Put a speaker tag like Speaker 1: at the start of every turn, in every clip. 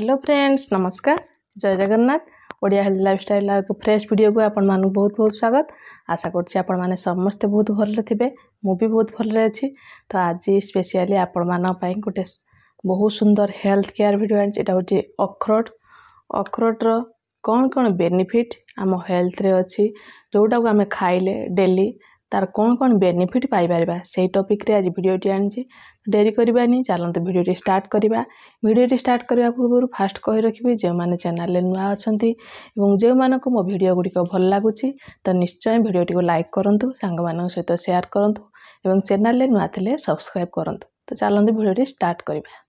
Speaker 1: Hello friends, नमस्कार, जय Jagannath. Odia health lifestyle एक फ्रेश वीडियो को आपण मानक बहुत बहुत स्वागत। आशा करछि आपण माने समस्त बहुत भल थिबे, मु भी बहुत भल अच्छी। तो आज स्पेशली आपण मान पई गोटे बहुत सुंदर हेल्थ केयर वीडियो आछि। एटा होछि अखरोट। अखरोटर कौन कौन बेनिफिट आम हेल्थ रे अच्छी, जोटा को आम खाइले डेली तार कौन कौन बेनिफिट पाई परिबा, से टॉपिक रे आज वीडियोटी आनी। डेरी करबानी, चलते वीडियोटी स्टार्ट करवा। वीडियोटी स्टार्ट करने पूर्व फास्ट कही रखी, जो मैंने चैनल नुआ अच्छा जो मानक मो वीडियो गुड़िक भल लगुच तो निश्चय वीडियोटी को लाइक करूँ, सांग मान सहित शेयर करूँ और चैनल नुआ थे सब्सक्राइब करूँ। तो चलते वीडियोटी स्टार्ट करवा।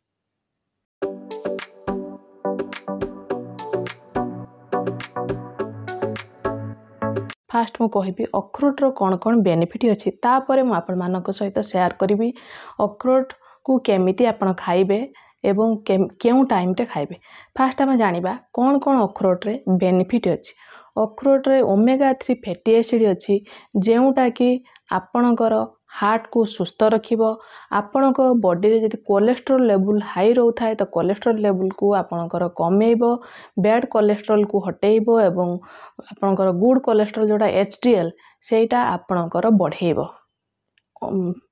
Speaker 1: फास्ट मु कहि अखरोटर कौन कौन बेनिफिट अच्छी, तापर मु आपण मानक सहित शेयर करी अखरोट को केमिति आपण खाइबे एवं केउ टाइम रे खाइबे। फास्ट आम जानिबा कौन कौन अखरोट रे बेनिफिट अच्छी। अखरोट रे ओमेगा 3 फैटी एसिड अच्छी, जोटा कि आपणकर हार्ट को सुस्थ रखिबो। आपणक बॉडी रे जदि कोलेस्ट्रोल लेवल हाई रहउथाय तो कोलेस्ट्रोल लेवल को आपणकर कमेइबो, बैड कोलेस्ट्रोल को हटेइबो एवं आपणकर गुड कोलेस्ट्रोल जोटा HDL सेटा आपणकर बढ़ेइबो।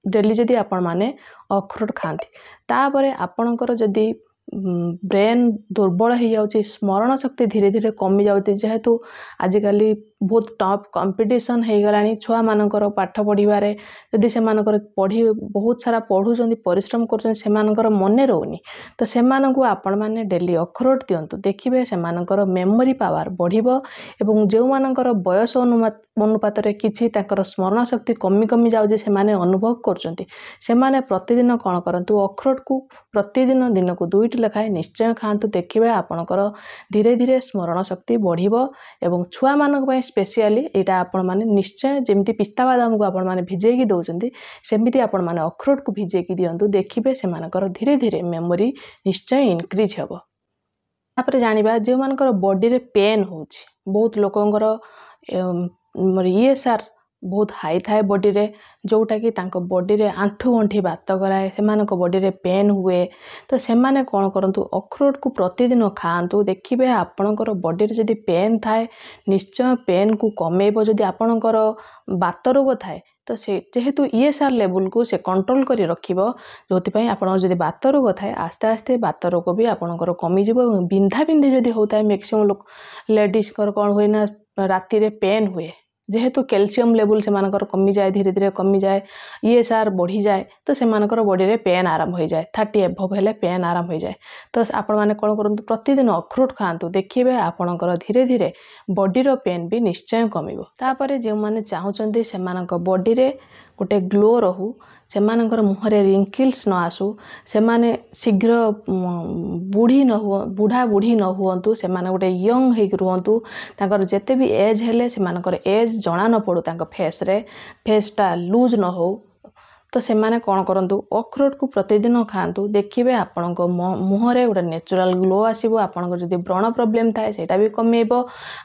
Speaker 1: डेली जदि आपण माने अखरोट खाती, तापरे आपणकर जदि ब्रेन दुर्बल हो जाउची, स्मरण शक्ति धीरे धीरे कमी जाउती, जेहेतु आजिकल बहुत टफ कंपटीशन हो गलानी छुआ मानकर पाठ पढ़िबारे। जदि से मानकर पढ़ी बहुत सारा पढ़ुचंदी, परिश्रम करचंदी, से मानकर मने रहउनी, तो से मानकु आपण माने डेली अखरोट दियंतु। देखिबे से मानकर मेमोरी पावर बढ़िबो एवं जो मानकर बयस अनुपात रे किछि ताकर स्मरण शक्ति कमी कमी जाउची, से माने अनुभव करचंती, से माने प्रतिदिन कोन करंतु अखरोट को प्रतिदिन दिन को 2टी लेखाएं निश्चय खातु। देखिबे आपणकर धीरे धीरे स्मरण शक्ति बढ़िबो एवं छुआ मानक पय स्पेशली एटा आपण माने निश्चय जेमती पिस्ता बादाम को आपण माने भिजेकी दउचंती, सेमिति आपण माने अखरोट को भिजेकी दियंतु। देखिबे से मानकर धीरे धीरे मेमोरी निश्चय इंक्रीज हेबो। तापर जानिबा जो मानकर बॉडी रे पेन होउची, बहुत लोकंकर ESR बहुत हाई थाए बॉडी रे, जोटा कि तांको बॉडी रे आंठू गंठी बात कराए, से मानक बॉडी रे पेन हुए, तो से माने कोन करंतु अखरोट को प्रतिदिन खाआंतु। देखिबे आपणकर बॉडी रे जदि पेन थाए, निश्चय पेन को कमेइबो। जदि आपणकर बात रोग थाए तो से जेहेतु ESR लेवल को से कंट्रोल करी रखिबो, जोति पई आपण जदि बात रोग थाए आस्ते आस्ते बात रोग भी आपणकर कमी जिवो। बिंधा बिंधी जदि होताए, मैक्सिमम लोक लेडीज कर कोन होय ना राती रे पेन हुए, जेहेतु कैल्शियम लेवल से मानकर कमी जाए, धीरे धीरे कमी जाए, ESR बढ़ी जाए, तो से मानकर बॉडी रे पेन आरंभ हो जाए। 30 एभव हेले पेन आरंभ हो जाए। तो आपण माने कोन करंतु प्रतिदिन अखरोट खाआंतु। देखिबे आपणकर धीरे धीरे बॉडी रो पेन भी निश्चय कमिबो। तापरे जे माने चाहुचंदी से मानक बॉडी रे गोटे ग्लो रहू, से मानकर मुहरे रिंकल्स न आसू, से माने शीघ्र बुढ़ी न हो, बुढ़ा बुढ़ी न हुअंतु, से माने गोटे यंग हे रुहंतु। ताकर जेते भी एज हेले से मानकर एज जना न पड़ू, तांको फेस रे फेसटा लूज न हो, तो से माने कोन करंतु अखरोट को प्रतिदिन खाआंतु। देखिबे आपणको मुहरे गोटे नेचुरल ग्लो आसीबो। आपणको जदि व्रण प्रॉब्लम थाए सेटा भी कमेइबो।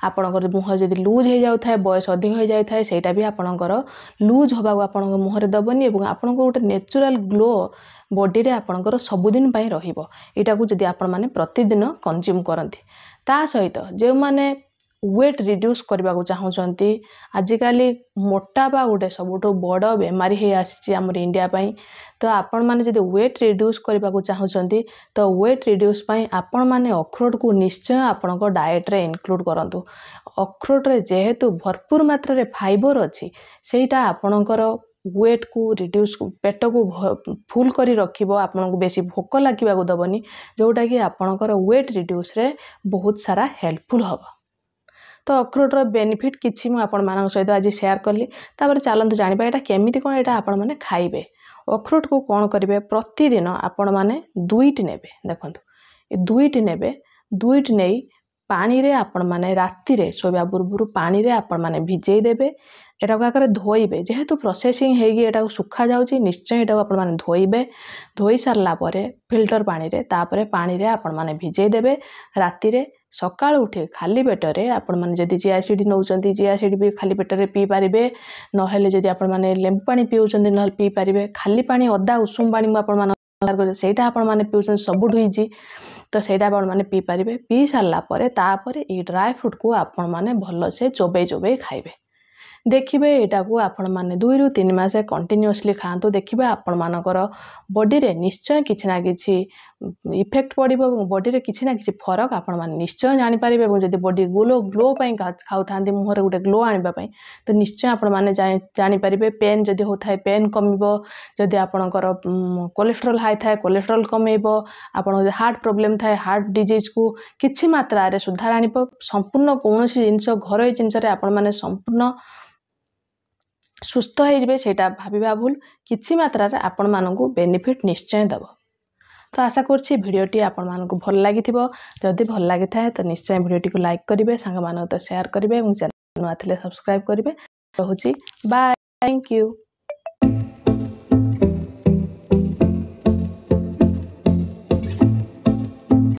Speaker 1: आपणकर मुहर जदि लूज हो जाउ थाए, बयस अधिक हो जाय थाए, सेटा भी आपणकर लूज होबा को आपणको मुहरे दबनी एवं आपणको गोटे नेचुरल ग्लो बॉडी रे आपणकर सबुदिन पई रहिबो। एटा को जदि आपण माने प्रतिदिन कंज्यूम करंती। ता सहित जे माने वेट रिड्यूस करबा को चाहुचंती, आजिकाली मोटापा गोटे सबुठो बड़ बेमारी हे आसी हमर इंडिया पई। तो आपण माने जदि वेट रिड्यूस करबा को चाहुचंती, तो वेट रिड्यूस पई आपण माने अखरोट को निश्चय आपणको डाइट रे इंक्लूड करंतु। अखरोट रे जेहेतु भरपूर मात्रा रे फाइबर अछि, सेटा आपणकर वेट को रिड्यूस, पेट को फुल करी रखिबो, आपन को बेसी भोक लागिबा को दबनी, जोटा कि आपणकर वेट रिड्यूस रे बहुत सारा हेल्पफुल हबो। तो अखरोट रो बेनिफिट किछि मु आपण मानक सहित आज शेयर करली। तापर चलंतु जानिबा एटा केमिति कोन एटा आपण माने खाइबे। अखरोट को कोन करिवे, प्रतिदिन आपण माने 2टी नेबे। देखंतु ए 2टी नेबे, 2टी नेई पानी रे आपण माने राती रे सोबा पूर्व पानी रे आपण माने भिजेई देबे। एटा को आकर धोइबे, जेहेतु प्रोसेसिंग हेगी एटा को सुखा जाउची, निश्चय एटा को आपण माने धोइबे। धोई सारला परे फिल्टर पानी रे, तापरे पानी रे आपण माने भिजेई देबे राती रे। सकाळ उठे खाली पेटरे आपण माने जदि चिया सीड नउचंती, चिया सीड भी खाली पेटरे पी पारिबे। न हेले जदि आपण माने लेंबु पानी पिउचंती न पी पारिबे। खाली पानी अदा उषुम पानी आपण माने सेटा आपण माने पिउचंती, सबुठु इजी। तो ସେଇଟା ଆପଣମାନେ ପିଇପାରିବେ। ପିଇ ସାରିଲା ପରେ ତାପରେ ଏଇ ଡ୍ରାଏ ଫ୍ରୁଟ୍କୁ ଆପଣମାନେ ଭଲସେ ଚୋବେଇ ଖାଇବେ। ଦେଖିବେ ଏଇଟାକୁ ଆପଣମାନେ 2 ରୁ 3 ମାସ କଣ୍ଟିନ୍ୟୁଅସଲି ଖାଆନ୍ତୁ। ଦେଖିବେ ଆପଣମାନଙ୍କର ବଡ଼ିରେ ନିଶ୍ଚୟ କିଛି ନା କିଛି ଇଫେକ୍ଟ ପଡ଼ିବ ଏବଂ ବଡ଼ିରେ କିଛି ନା କିଛି ଫରକ ଆପଣମାନେ ନିଶ୍ଚୟ ଜାଣିପାରିବେ। ଏବଂ ଯଦି ବଡ଼ି ଗ୍ଲୋ ପାଇଁ ଖାଉଥାନ୍ତି, ମୁହଁରେ ଗୋଟେ ଗ୍ଲୋ ଆଣିବା ପାଇଁ, ତ ନିଶ୍ଚୟ ଆପଣମାନେ ଜାଣିପାରିବେ। ପେନ୍ ଯଦି ହେଉଥାଏ ପେନ୍ କମିବ। ଯଦି ଆପଣଙ୍କର କୋଲେଷ୍ଟ୍ରଲ୍ ହାଇ ଥାଏ କୋଲେଷ୍ଟ୍ରଲ୍ କମେଇବ। ଆପଣଙ୍କ ଯଦି ହାର୍ଟ ପ୍ରୋବ୍ଲେମ୍ ଥାଏ ହାର୍ଟ ଡିଜିଜ୍କୁ କିଛି ମାତ୍ରାରେ ସୁଧାର ଆଣିବ। ସମ୍ପୂର୍ଣ୍ଣ କୌଣସି ଜିନିଷ ଘରୋଇ ଜିନିଷରେ ଆପଣମାନେ ସମ୍ପୂର୍ଣ୍ଣ ସୁସ୍ଥ ହେଇଯିବେ ସେଇଟା ଭାବିବା ଭୁଲ। କିଛି ମାତ୍ରାରେ ଆପଣମାନଙ୍କୁ ବେନିଫିଟ୍ ନିଶ୍ଚୟ ଦେବ। ତ ଆଶା କରୁଛି ଭିଡ଼ିଓଟି ଆପଣମାନଙ୍କୁ ଭଲ ଲାଗିଥିବ। ଯଦି ଭଲ ଲାଗିଥାଏ ତ ନିଶ୍ଚୟ ଭିଡ଼ିଓଟିକୁ ଲାଇକ୍ କରିବେ, ସାଙ୍ଗମାନଙ୍କ ସହିତ ସେୟାର କରିବେ ଏବଂ ଚ୍ୟାନେଲ ନୂଆ ଥିଲେ ସବସ୍କ୍ରାଇବ୍ କରିବେ। ରହୁଛି ବାଏ, ଥ୍ୟାଙ୍କ ୟୁ।